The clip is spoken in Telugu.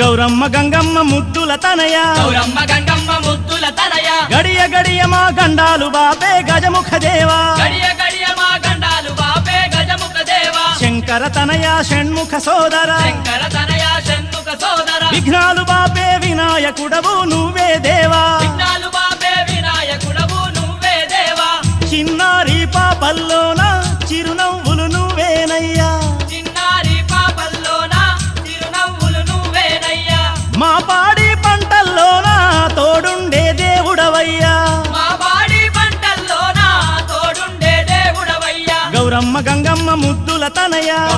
గౌరమ్మ గంగమ్మ ముద్దుల తనయ గౌరమ్మ గంగమ్మ ముద్దుల తనయ గడియ గడియ మా గండాలు బాపే గజముఖ దేవా గడియ గడియ మా గండాలు బాపే గజముఖ దేవా శంకర తనయ షణ్ముఖ సోదర శంకర తనయ షణ్ముఖ సోదర విఘ్నాలు బాపే వినాయకుడవు నువ్వే దేవా విఘ్నాలు బాపే వినాయకుడవు నువ్వే దేవా చిన్నారి పాపల్లోన చిరునవ్వులు నువ్వేనయ్యా చిన్నారి పాపల్లోన చిరునవ్వులు నువ్వేనయ్యా మా పాడి పంటల్లోన తోడుండే దేవుడవయ్యా మా బాడి పంటల్లోన తోడుండే దేవుడవయ్యా గౌరమ్మ గంగమ్మ ముద్దుల తనయ